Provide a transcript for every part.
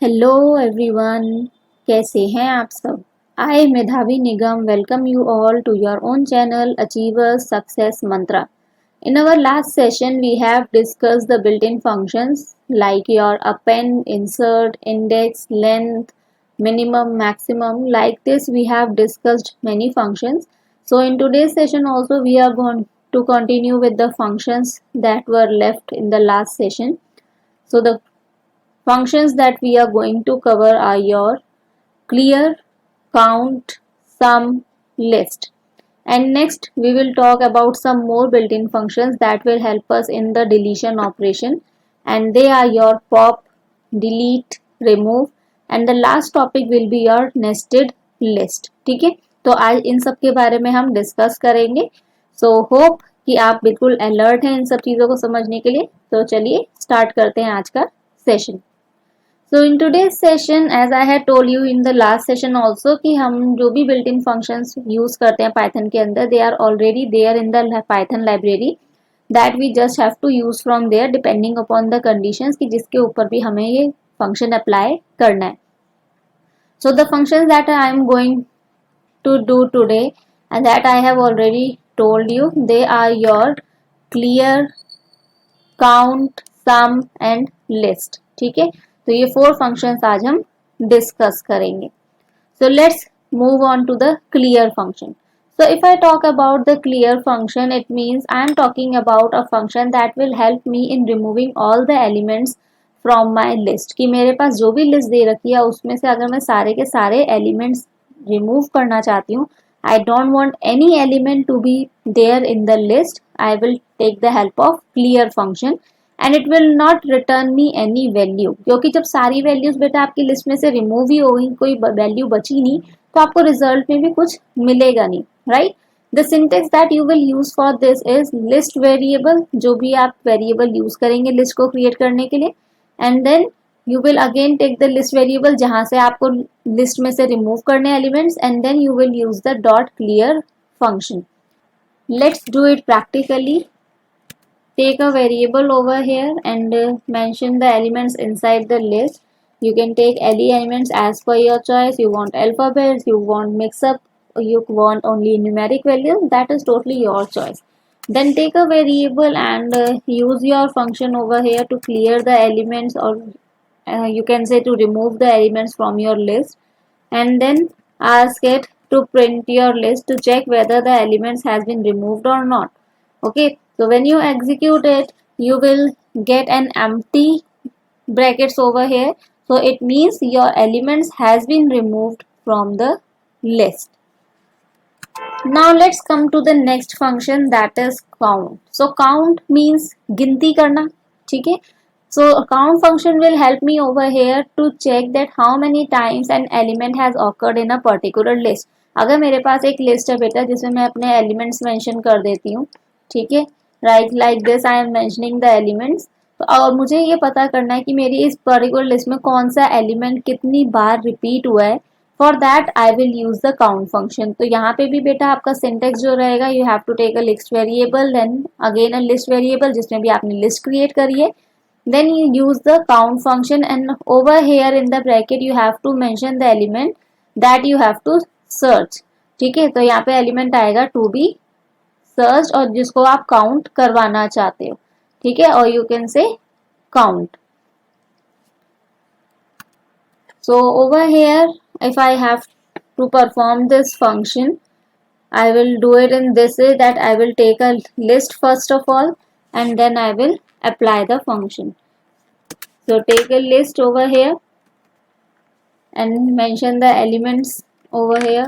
Hello everyone, कैसे हैं आप सब। I Medhavi Nigam welcome you all to your own channel achievers success mantra. In our last session, we have discussed the built-in functions like your append, insert, index, length, minimum, maximum. Like this, we have discussed many functions. So in today's session also, we are going to continue with the functions that were left in the last session. So the functions that we are going to cover are your clear, count, sum, list. And next we will talk about some more built-in functions that will help us in the deletion operation, and they are your pop, delete, remove, and the last topic will be your nested list. ठीक है, तो आज इन सब के बारे में हम discuss करेंगे. सो होप कि आप बिल्कुल अलर्ट हैं इन सब चीज़ों को समझने के लिए. तो चलिए स्टार्ट करते हैं आज का session. So in today's session, as I had told you in the last session also, कि हम जो भी built-in functions use करते हैं Python के अंदर, they are already there in the Python library that we just have to use from there depending upon the conditions कि जिसके ऊपर भी हमें ये function apply करना है. So the functions that I am going to do today and that I have already told you, they are your clear, count, sum and list. ठीक है, तो ये 4 फंक्शंस आज हम डिस्कस करेंगे. So let's move on to the clear function. So if I talk about the clear function, it means I am talking about a function that will help me in removing all the elements from my list. कि मेरे पास जो भी list दे रखी है उसमें से अगर मैं सारे के सारे एलिमेंट्स रिमूव करना चाहती हूँ, I don't want any element to be there in the list, I will take the help of clear function and it will not return me any value. क्योंकि जब सारी वैल्यूज बेटा आपकी लिस्ट में से रिमूव ही हो गई, कोई वैल्यू बची नहीं, तो आपको रिजल्ट में भी कुछ मिलेगा नहीं, right. The syntax that you will use for this is list variable. जो भी आप वेरिएबल यूज करेंगे लिस्ट को क्रिएट करने के लिए, and then you will again take the list variable जहां से आपको लिस्ट में से रिमूव करने elements, and then you will use the dot clear function. Let's do it practically. Take a variable over here and mention the elements inside the list. You can take any elements as per your choice. You want alphabets, you want mix up, you want only numeric values, that is totally your choice. Then take a variable and use your function over here to clear the elements, or you can say to remove the elements from your list, and then ask it to print your list to check whether the elements has been removed or not. Okay, so when you execute it, you will get an empty brackets over here, so it means your elements has been removed from the list. Now let's come to the next function, that is count. So count means गिनती करना. ठीक है, so count function will help me over here to check that how many times an element has occurred in a particular list. अगर मेरे पास एक list है बेटा जिसमें मैं अपने एलिमेंट्स मेंशन कर देती हूँ, ठीक है, right, like this I am mentioning the elements. तो और मुझे ये पता करना है कि मेरी इस पर्टिकुलर लिस्ट में कौन सा एलिमेंट कितनी बार रिपीट हुआ है. For that I will use the count function. तो यहाँ पे भी बेटा आपका सिंटेक्स जो रहेगा, you have to take a list variable, then again a list variable जिसमें भी आपने लिस्ट क्रिएट करी है, then you use the count function and over here in the bracket you have to mention the element that you have to search. ठीक है, तो यहाँ पे एलिमेंट आएगा to be searched और जिसको आप काउंट करवाना चाहते हो. ठीक है, और you can say count. So over here if I have to perform this function, I will do it in this way that I will take a list first of all and then I will apply the function. So take a list over here and mention the elements over here.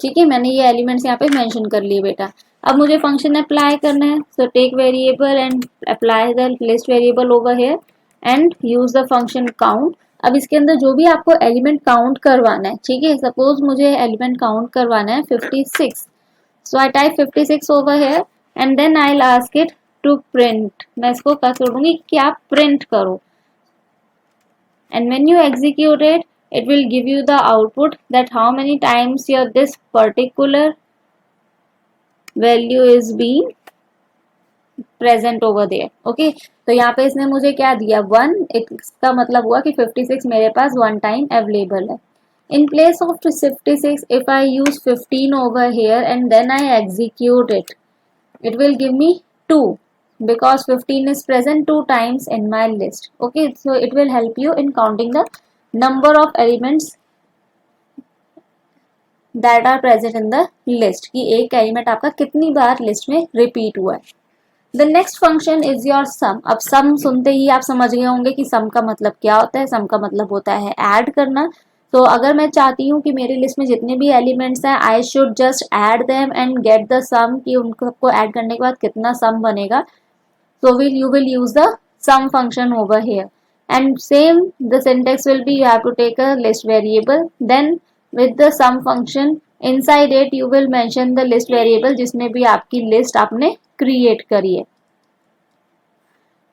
ठीक है, मैंने ये elements यहाँ पे mention कर लिए बेटा. अब मुझे फंक्शन अप्लाई करना है. So take variable and apply the list variable over here and use the function count. अब इसके अंदर जो भी आपको एलिमेंट काउंट करवाना है, ठीक है, सपोज मुझे एलिमेंट काउंट करवाना है 56. So I type 56 over here and then I'll ask it to print. मैं इसको क्या करूँगी कि आप print करो, and when you execute it, it will give you the output that how many times your this particular value is being present over there. Okay, तो यहाँ पे इसने मुझे क्या दिया 1, इसका मतलब हुआ कि 56 मेरे पास वन टाइम अवेलेबल है। In place of 56, if I use 15 over here and then I execute it, it will give me 2 because 15 is present 2 times in my list. Okay, so it will help you in counting the number of elements that are present in the list कि एक element आपका कितनी बार list में repeat हुआ है। The next function is your sum. अब sum सुनते ही आप समझ गए होंगे कि सम का मतलब क्या होता है। सम का मतलब होता है ऐड करना। तो अगर मैं चाहती हूँ कि मेरी लिस्ट में जितने भी एलिमेंट्स हैं I should just add them and get the sum कि उनको ऐड करने के बाद कितना सम बनेगा। So you will use the sum function over here, and same the syntax will be you have to take a list variable, then with the sum function inside it you will mention the list variable जिसमें भी आपकी list आपने create करी है,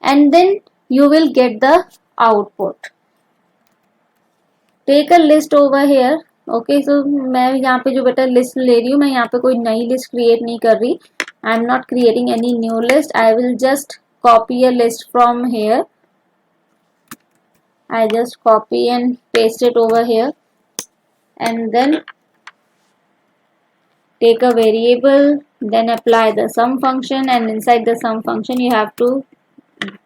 and then you will get the output. Take a list over here. Okay, so मैं यहाँ पे जो बेटा लिस्ट ले रही हूँ, मैं यहाँ पे कोई नई लिस्ट क्रिएट नहीं कर रही. I am not creating any new list. I will just copy a list from here. I just copy and paste it over here, and then take a variable, then apply the sum function, and inside the sum function you have to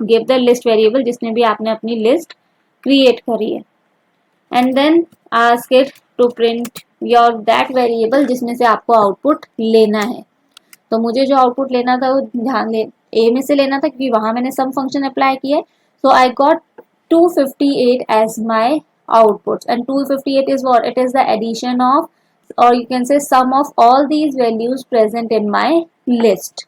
give the list variable जिसमें भी आपने अपनी list create करी है, and then ask it to print your that variable जिसमें से आपको output लेना है. तो मुझे जो आउटपुट लेना था वो ध्यान ले ए में से लेना था क्योंकि वहां मैंने सम फंक्शन अप्लाई किया है. So I got 258 as my outputs, and 258 is what? It is the addition of, or you can say sum of all these values present in my list.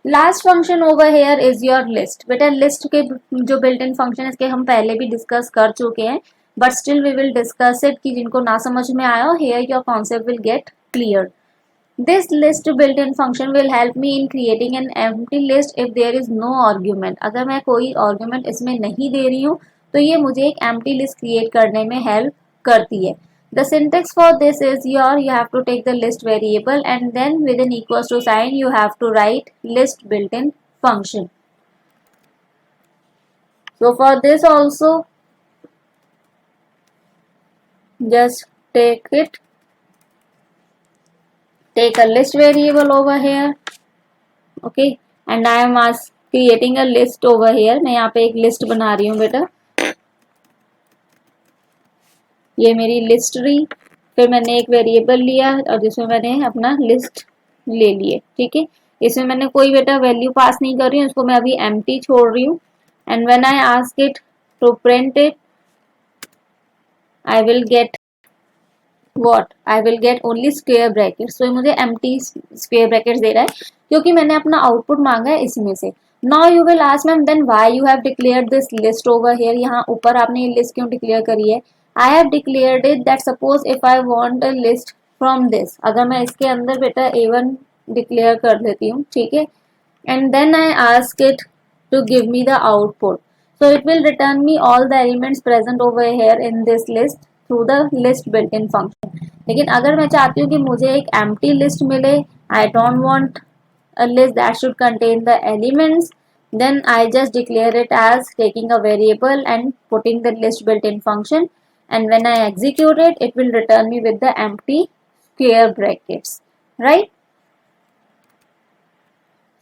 Last function over here is your list. बेटा list के जो built in function इसके हम पहले भी discuss कर चुके हैं, but still we will discuss it कि जिनको ना समझ में आया हो, here your concept will get clear. This list built-in function will help me in creating an empty list if there is no argument. अगर मैं कोई argument इसमें नहीं दे रही हूँ तो ये मुझे एक empty list create करने में help करती है. The syntax for this is you have to take the list variable and then with an equals to sign you have to write list built-in function. So for this also just take a list variable over here. Okay, and I am creating a list over here. मैं यहाँ पे एक list बना रही हूँ बेटा. ये मेरी list रही. फिर मैंने एक variable लिया और जिसमें मैंने अपना list ले लिए. ठीक है, इसमें मैंने कोई बेटा value पास नहीं कर रही हूँ, इसको मैं अभी empty छोड़ रही हूँ. And when I ask it to print it, I will get what? I will get only square brackets. So मुझे empty square brackets दे रहा है क्योंकि मैंने अपना आउटपुट मांगा है इसमें से. Now you will ask me then why you have declared this list over here. यहाँ ऊपर आपने ये list क्यों declare करी है? I have declared it that suppose if I want a list from this, अगर मैं इसके अंदर बेटा A1 declare कर देती हूँ, ठीक है, and then I ask it to give me the output. So it will return me all the elements present over here in this list through the list built-in function. लेकिन अगर मैं चाहती हूँ कि मुझे एक empty list मिले, I don't want a list that should contain the elements, then I just declare it as taking a variable and putting the list built-in function, and when I execute it, it will return me with the empty square brackets, right?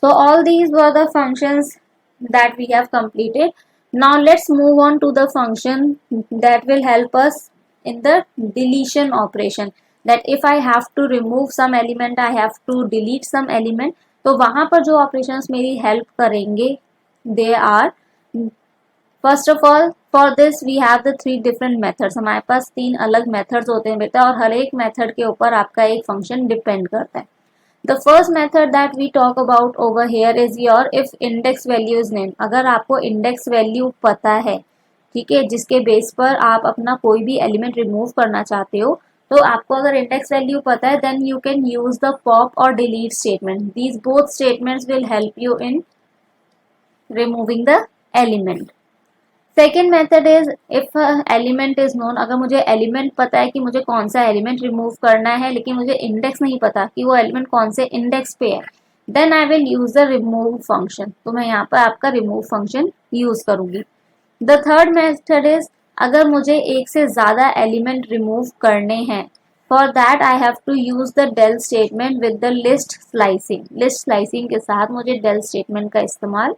So all these were the functions that we have completed. Now let's move on to the function that will help us in the deletion operation. That if I have to remove some element, I have to delete some element. तो वहां पर जो operations मेरी help करेंगे, they are first of all for this we have the 3 different methods. हमारे पास 3 अलग methods होते हैं बेटा, और हर एक method के ऊपर आपका एक function depend करता है. The first method that we talk about over here is your if index value is named. अगर आपको index value पता है, ठीक है, जिसके बेस पर आप अपना कोई भी एलिमेंट रिमूव करना चाहते हो, तो आपको अगर इंडेक्स वैल्यू पता है then you can use the pop or delete statement. These both statements will help you in removing the element. Second method is if element is known. अगर मुझे एलिमेंट पता है कि मुझे कौन सा एलिमेंट रिमूव करना है लेकिन मुझे इंडेक्स नहीं पता कि वो एलिमेंट कौन से इंडेक्स पे है, then I will use the remove function, तो मैं यहाँ पर आपका रिमूव फंक्शन यूज करूंगी। द थर्ड मेथड इज, अगर मुझे एक से ज्यादा एलिमेंट रिमूव करने हैं, for that I have to use the del statement with the list slicing. List slicing के साथ मुझे डेल स्टेटमेंट का इस्तेमाल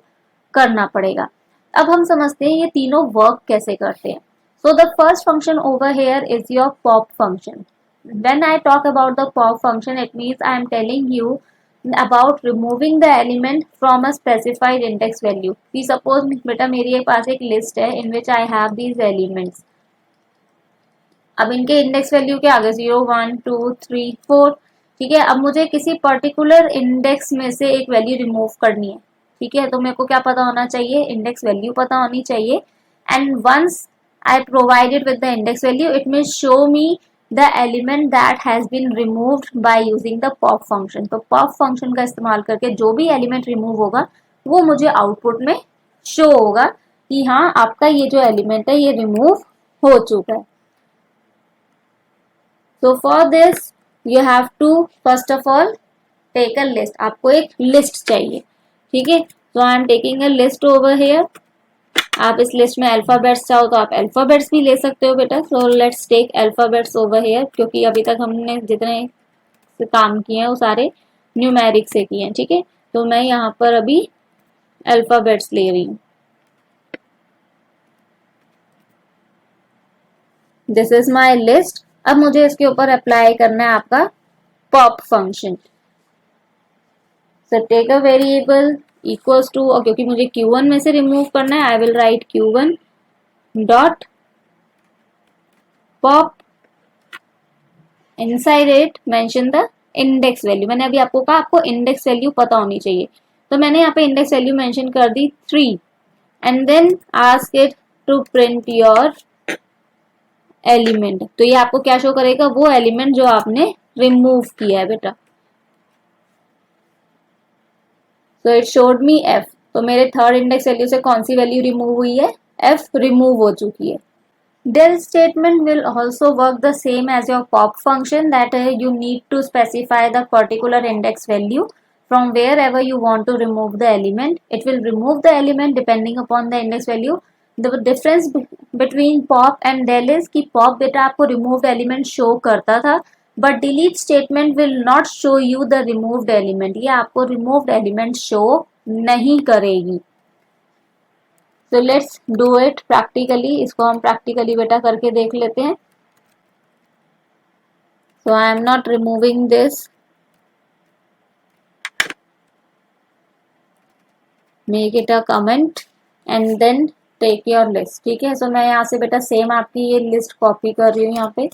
करना पड़ेगा। अब हम समझते हैं ये तीनों वर्क कैसे करते हैं। So the first function over here is your pop function. When I talk about the pop function, it means I am telling you about removing the element from a specified index value. We suppose बेटा मेरे पास एक list है in which I have these elements. अब इनके index value के आगे 0 1 2 3 4, ठीक है। अब मुझे किसी पर्टिकुलर इंडेक्स में से एक वैल्यू रिमूव करनी है, ठीक है। तो मेरे को क्या पता होना चाहिए, इंडेक्स वैल्यू पता होनी चाहिए। And once I provided with the index value, it mean show me the element that has been removed by using the pop function. तो पॉप फंक्शन का इस्तेमाल करके जो भी एलिमेंट रिमूव होगा वो मुझे आउटपुट में शो होगा कि हाँ आपका ये जो एलिमेंट है ये रिमूव हो चुका है। So for this you have to first of all take a list. आपको एक लिस्ट चाहिए, ठीक है। So I am taking a list over here. आप इस लिस्ट में अल्फाबेट्स चाहो तो आप अल्फाबेट्स भी ले सकते हो बेटा। So let's take alphabets over here, क्योंकि अभी तक हमने जितने काम किए हैं वो सारे न्यूमेरिक से किए हैं, ठीक है। तो मैं यहाँ पर अभी अल्फाबेट्स ले रही हूँ। This is my list. अब मुझे इसके ऊपर अप्लाई करना है आपका pop function. So take a variable equals to, और क्योंकि मुझे Q1 में से रिमूव करना है, I will write Q1 dot pop, inside it mention the index value. मैंने अभी आपको कहा आपको इंडेक्स वैल्यू पता होनी चाहिए, तो मैंने यहाँ पे इंडेक्स वैल्यू मेंशन कर दी 3 and then ask it to print your element. तो ये आपको क्या शो करेगा, वो एलिमेंट जो आपने रिमूव किया है बेटा। So it showed me F। तो मेरे थर्ड इंडेक्स वैल्यू से कौन सी वैल्यू रिमूव हुई है, F रिमूव हो चुकी है। Del statement will also work the same as your pop function, that you need to specify the particular index value from wherever you want to remove the element. It will remove the element depending upon the index value. The difference between pop and del is कि pop बेटा आपको removed element show करता था, but delete statement will not show you the removed element. ये आपको removed element show नहीं करेगी। तो लेट्स डू इट प्रैक्टिकली। इसको हम प्रैक्टिकली बेटा करके देख लेते हैं। So I am not removing this, make it a comment and then take your list, ठीक है। सो मैं यहाँ से बेटा सेम आपकी ये लिस्ट कॉपी कर रही हूँ। यहाँ पे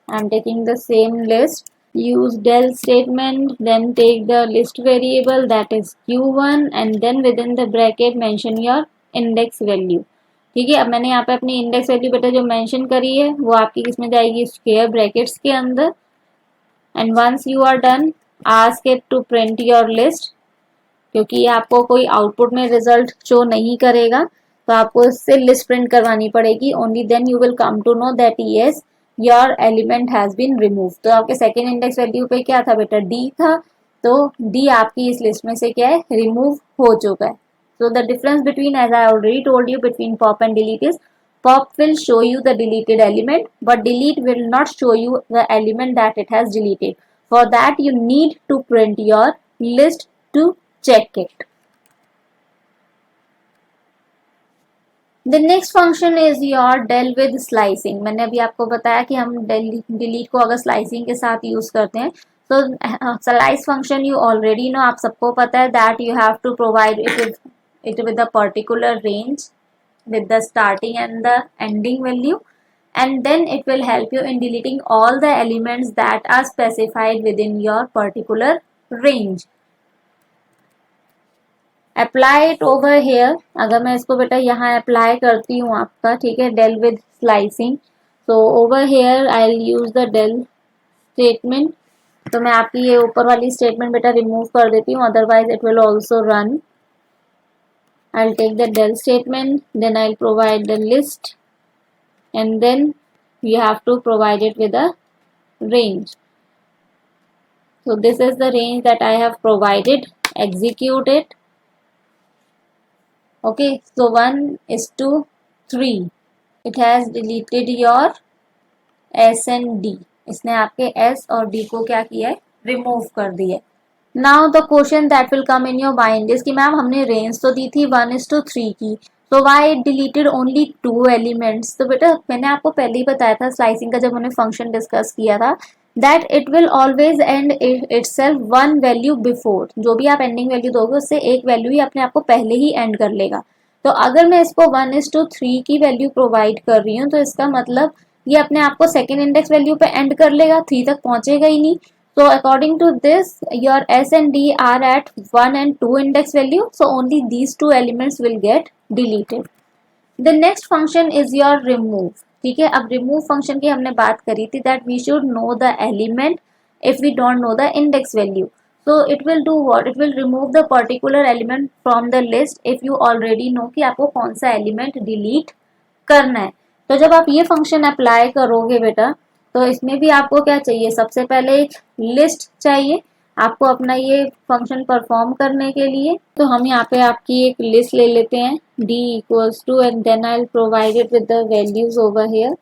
I am taking the same list, use del statement, then take the list variable that is Q1 and then within the bracket mention your index value, ठीक है। अब मैंने यहाँ पे अपनी इंडेक्स वैल्यू बेटा जो मेंशन करी है वो आपकी किस में जाएगी, स्क्वायर ब्रैकेट्स के अंदर। And once you are done ask it to print your list, क्योंकि ये आपको कोई आउटपुट में रिजल्ट शो नहीं करेगा, तो आपको इससे लिस्ट प्रिंट करवानी पड़ेगी। Only then you will come to know that yes your element has been remove. तो आपके सेकेंड इंडेक्स वैल्यू पे क्या था बेटा, D था, तो D आपकी इस लिस्ट में से क्या है, रिमूव हो चुका है। So the difference between, as I already told you, between pop and delete is pop will show you the deleted element but delete will not show you the element that it has deleted. For that you need to print your list to check it. The next function is your del with slicing. मैंने अभी आपको बताया कि हम delete को अगर slicing के साथ यूज करते हैं, तो slice function you already know, आप सबको पता है that you have to provide it with a particular range with the starting and the ending value, and then it will help you in deleting all the elements that are specified within your particular range. Apply it over here. अगर मैं इसको बेटा यहाँ apply करती हूँ आपका, ठीक है, डेल विद स्लाइसिंग, तो over here I will use the del statement. तो मैं आपकी ये ऊपर वाली स्टेटमेंट बेटा रिमूव कर देती हूँ, otherwise it will also run. I will take the del statement, then I will provide the list and then you have to provide it with a range. So this is the range that I have provided. Execute it. Okay, so 1:3. It has deleted your S and D. इसने आपके S और D को क्या किया है, remove कर दिया है. Now the question that will come in your mind is कि मैम हमने रेंज तो दी थी 1:3 की, तो why it deleted only 2 elements. तो बेटा मैंने आपको पहले ही बताया था स्लाइसिंग का जब हमने फंक्शन डिस्कस किया था, that it will always and itself one value before. जो भी आप एंडिंग वैल्यू दोगे उससे एक वैल्यू ही अपने आप को पहले ही एंड कर लेगा. तो अगर मैं इसको 1:3 की वैल्यू प्रोवाइड कर रही हूँ तो इसका मतलब ये अपने आप को सेकेंड इंडेक्स वैल्यू पे एंड कर लेगा, 3 तक पहुंचेगा ही नहीं. So according to this, your S and D are at 1 and 2 index value. So only these two elements will get deleted. The next function is your remove. ठीक है, अब remove function की हमने बात करी थी that we should know the element if we don't know the index value. So it will do what? It will remove the particular element from the list if you already know कि आपको कौन सा element delete करना है. तो जब आप ये फंक्शन अप्लाई करोगे बेटा, तो इसमें भी आपको क्या चाहिए, सबसे पहले एक लिस्ट चाहिए आपको अपना ये फंक्शन परफॉर्म करने के लिए. तो हम यहाँ पे आपकी एक लिस्ट ले लेते हैं, d equals to and then I will provide it with the values over here.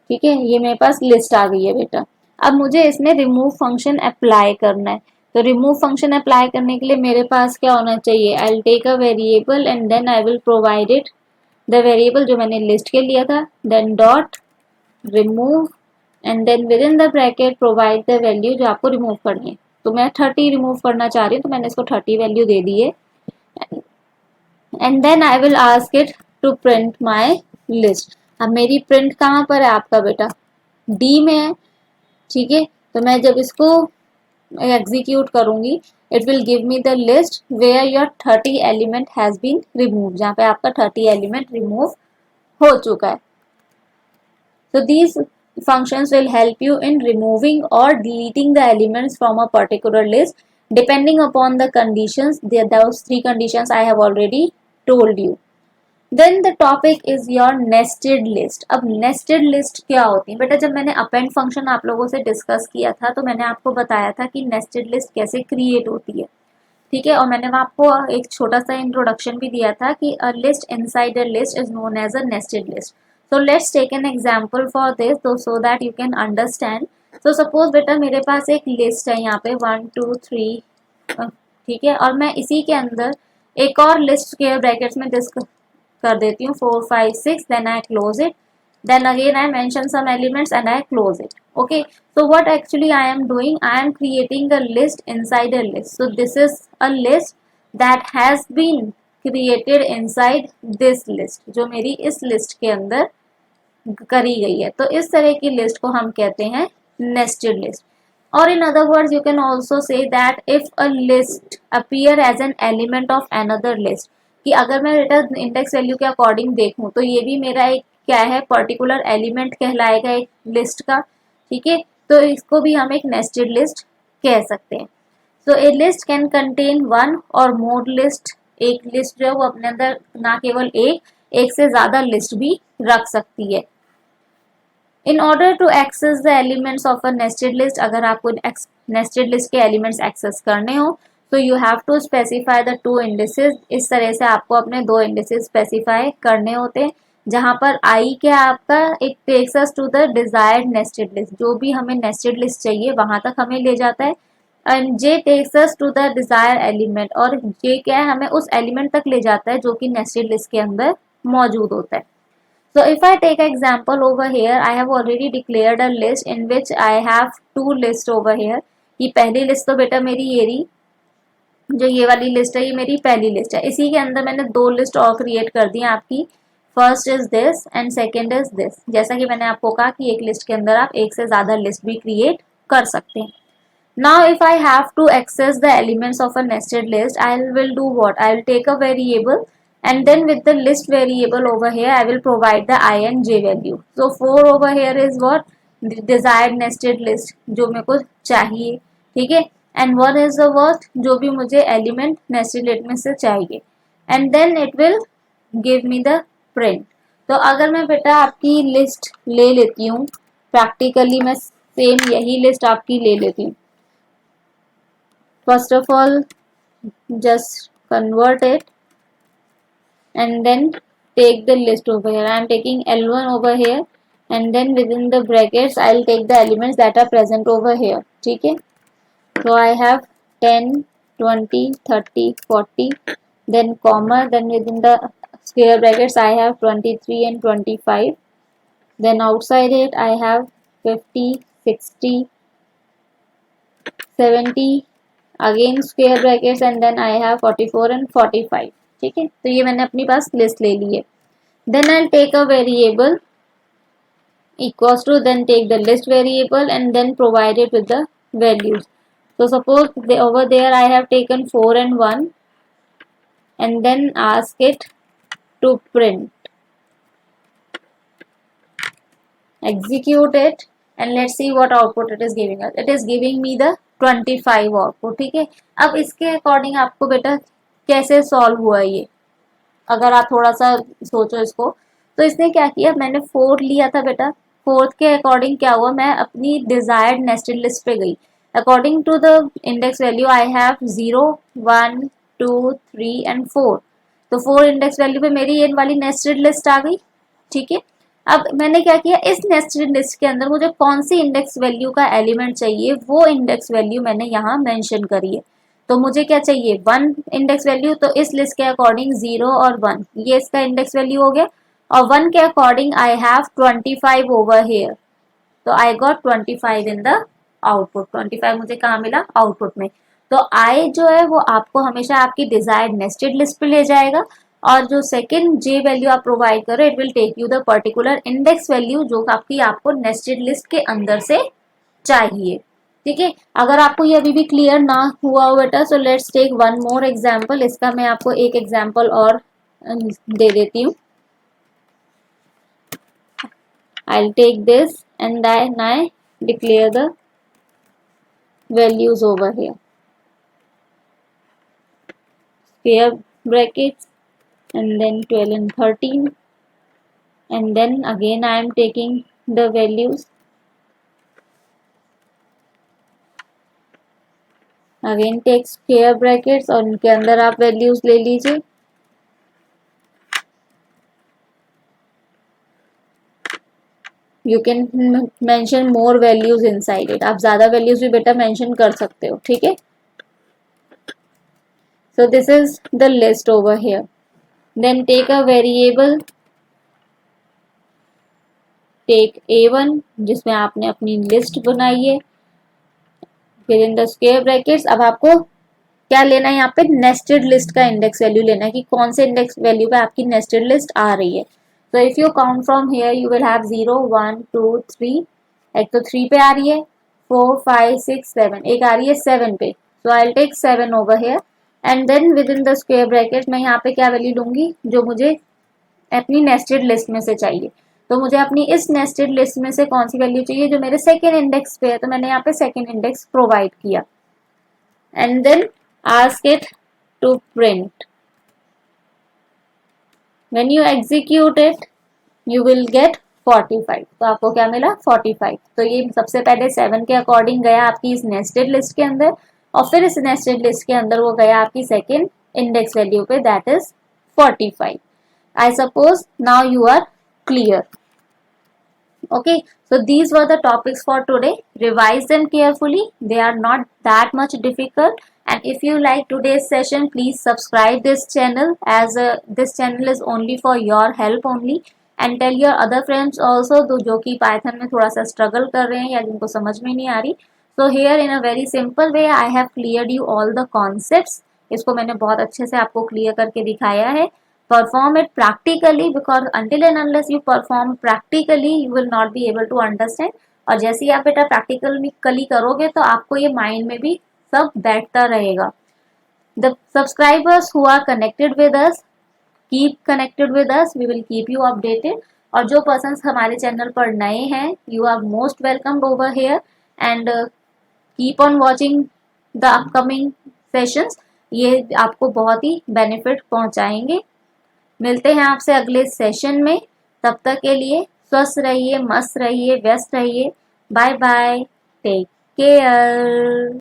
ठीक है, ये मेरे पास लिस्ट आ गई है बेटा. अब मुझे इसमें रिमूव फंक्शन अप्लाई करना है. तो रिमूव फंक्शन अप्लाई करने के लिए मेरे पास क्या होना चाहिए, I will take a variable and then I will provide it the variable जो मैंने लिस्ट के लिया था, then dot remove and then within the bracket provide the value जो आपको रिमूव करनी है. तो मैं 30 रिमूव करना चाह रही हूँ तो मैंने इसको 30 वैल्यू दे दी है. And then I will ask it to print my list. अब मेरी प्रिंट कहाँ पर है आपका बेटा, डी में है. ठीक है, तो मैं जब इसको एग्जीक्यूट करूंगी it will give me the list where your 30 element has been remove, जहाँ पे आपका 30 एलिमेंट रिमूव हो चुका है. So these functions will help you in removing or deleting the elements from a particular list depending upon the conditions. Those 3 conditions I have already told you. Then the topic is your nested list. अब nested list क्या होती है बेटा, जब मैंने append function आप लोगों से डिस्कस किया था तो मैंने आपको बताया था कि nested list कैसे क्रिएट होती है. ठीक है, और मैंने आपको एक छोटा सा इंट्रोडक्शन भी दिया था कि a list inside a list is known as a nested list. So let's take an example for this so that you can understand. So suppose बेटा मेरे पास एक लिस्ट है यहाँ पे 1 2 3, ठीक है, और मैं इसी के अंदर एक और लिस्ट के ब्रैकेट्स में डिस्कस कर देती हूँ 4 5 6, then I close it, then again I mention some elements and I close it. Okay, so what actually I am doing, I am creating a list inside a list. So this is a list that has been created inside this list, जो मेरी इस list के अंदर करी गई है. तो इस तरह की लिस्ट को हम कहते हैं नेस्टेड लिस्ट. और in other words you can also say that if a list appear as an element of another list, कि अगर मैं बेटा इंडेक्स वैल्यू के अकॉर्डिंग देखूं तो ये भी मेरा एक क्या है, पर्टिकुलर एलिमेंट कहलाएगा एक लिस्ट का. ठीक है, तो इसको भी हम एक नेस्टेड लिस्ट कह सकते हैं. सो ए लिस्ट कैन कंटेन वन और मोर लिस्ट. एक लिस्ट जो है वो अपने अंदर ना केवल एक से ज्यादा लिस्ट भी रख सकती है. In order to access the elements of a nested list, अगर आपको नेस्टेड लिस्ट के एलिमेंट्स एक्सेस करने हो तो you have to specify the 2 indices. इस तरह से आपको अपने 2 इंडिसेस स्पेसिफाई करने होते हैं, जहां पर आई क्या आपका एक takes us to the desired nested list, जो भी हमें नेस्टेड लिस्ट चाहिए वहां तक हमें ले जाता है. And j takes us to the desired element, और जे क्या है, हमें उस एलिमेंट तक ले जाता है जो कि नेस्टेड लिस्ट के अंदर मौजूद होता है. So if I take example over here, I have already declared a list in which I have 2 lists over here. ये पहली लिस्ट तो बेटा मेरी ये रही, जो ये वाली लिस्ट है ये मेरी पहली लिस्ट है. इसी के अंदर मैंने 2 लिस्ट और क्रिएट कर दी आपकी. First is this and second is this. जैसा कि मैंने आपको कहा कि एक लिस्ट के अंदर आप एक से ज्यादा लिस्ट भी क्रिएट कर सकते हैं. Now if I have to access the elements of a nested list, I will do what? I will take a variable and then with the list variable over here I will provide the I and j value. So 4 over here is what? The desired nested list, जो मेरे को चाहिए. ठीक है, and 1 is the what? जो भी मुझे element nested list में से चाहिए. And then it will give me the print. तो अगर मैं बेटा आपकी लिस्ट ले लेती हूँ, प्रैक्टिकली मैं सेम यही लिस्ट आपकी ले लेती हूँ. First of all just convert it and then take the list over here. I am taking L1 over here and then within the brackets I will take the elements that are present over here. ठीक है. So I have 10, 20, 30, 40, then comma, then within the square brackets I have 23 and 25. Then outside it I have 50, 60, 70, again square brackets and then I have 44 and 45. ठीक है, तो ये मैंने अपनी पास list ले ली है. Then I take a variable equals to, then take the list variable and then provide it with the values. So suppose over there I have taken 4 and 1 and then ask it to print. Execute it and let's see what output it is giving us. It is giving me the 25 output. ठीक है, अब इसके according आपको बेटा कैसे solve हुआ ये, अगर आप थोड़ा सा सोचो इसको. तो इसने क्या किया, मैंने 4 लिया था बेटा, 4 के अकॉर्डिंग क्या हुआ, मैं अपनी डिजायर्ड नेस्टेड लिस्ट पे गई. According to the index value I have 0, 1, 2, 3 and 4. तो 4 इंडेक्स वैल्यू पे मेरी ये वाली नेस्टेड लिस्ट आ गई. ठीक है, अब मैंने क्या किया, इस नेस्टेड लिस्ट के अंदर मुझे कौन सी इंडेक्स वैल्यू का एलिमेंट चाहिए वो इंडेक्स वैल्यू मैंने यहाँ मेंशन करी है. तो मुझे क्या चाहिए, 1 इंडेक्स वैल्यू. तो इस लिस्ट के अकॉर्डिंग 0 और 1 ये इसका इंडेक्स वैल्यू हो गया. और 1 के according I have 25 over here. तो I got 25 in the output. 25 मुझे कहाँ मिला, आउटपुट में. तो आई जो है वो आपको हमेशा आपकी डिजायर्ड नेस्टेड लिस्ट पे ले जाएगा और जो सेकंड जे वैल्यू आप प्रोवाइड करो it will take you the particular index value जो आपको नेस्टेड लिस्ट के अंदर से चाहिए. ठीक है, अगर आपको ये अभी भी क्लियर ना हुआ हो बेटा, so let's take one more example. इसका मैं आपको एक एग्जांपल और दे देती हूँ. I'll take this and then I declare the values over here. Square brackets and then 12 and 13 and then again I am taking the values. Again take square brackets और उनके अंदर आप values ले लीजिए. You can mention more values inside it. आप ज्यादा values भी बेटा मेंशन कर सकते हो. ठीक है, so this is the list over here. Then take a variable, take A1 जिसमें आपने अपनी लिस्ट बनाई है within the square brackets. अब आपको क्या लेना है, यहाँ पे नेस्टेड लिस्ट का इंडेक्स वैल्यू लेना है कि कौन से इंडेक्स वैल्यू पे आपकी नेस्टेड लिस्ट आ रही है. So if you count from here, you will have 0, 1, 2, 3. एक तो 3 पे आ रही है, 4, 5, 6, 7. एक आ रही है 7 पे. So I'll take 7 over here. And then within the square bracket मैं यहाँ पे क्या वैल्यू लूंगी जो मुझे अपनी नेस्टेड लिस्ट में से चाहिए. तो मुझे अपनी इस नेस्टेड लिस्ट में से कौन सी वैल्यू चाहिए जो मेरे सेकेंड इंडेक्स पे है. तो मैंने यहाँ पे सेकेंड इंडेक्स प्रोवाइड किया. And then ask it to print. When you execute it, you will get 45. तो आपको क्या मिला, 45. तो ये सबसे पहले 7 के अकॉर्डिंग गया आपकी इस नेस्टेड लिस्ट के अंदर और फिर इस नेस्टेड लिस्ट के अंदर वो गया आपकी सेकेंड इंडेक्स वैल्यू पे, that is 45. I suppose now you are clear. Okay, so these were the topics for today. Revise them carefully. They are not that much difficult. And if you like today's session, please subscribe this channel as this channel is only for your help only. And tell your other friends also जो कि Python में थोड़ा सा struggle कर रहे हैं या जिनको समझ में नहीं आ रही. So here in a very simple way I have cleared you all the concepts. इसको मैंने बहुत अच्छे से आपको क्लियर करके दिखाया है. Perform it practically because until and unless you perform practically you will not be able to understand. और जैसे ही आप बेटा practically करोगे तो आपको ये माइंड में भी सब बैठता रहेगा. The subscribers who are connected with us, keep connected with us. We will keep you updated. और जो पर्सन्स हमारे चैनल पर नए हैं, you are most welcomed over here and keep on watching the upcoming sessions. ये आपको बहुत ही benefit पहुंचाएंगे. मिलते हैं आपसे अगले सेशन में. तब तक के लिए स्वस्थ रहिए, मस्त रहिए, व्यस्त रहिए. Bye bye. Take care.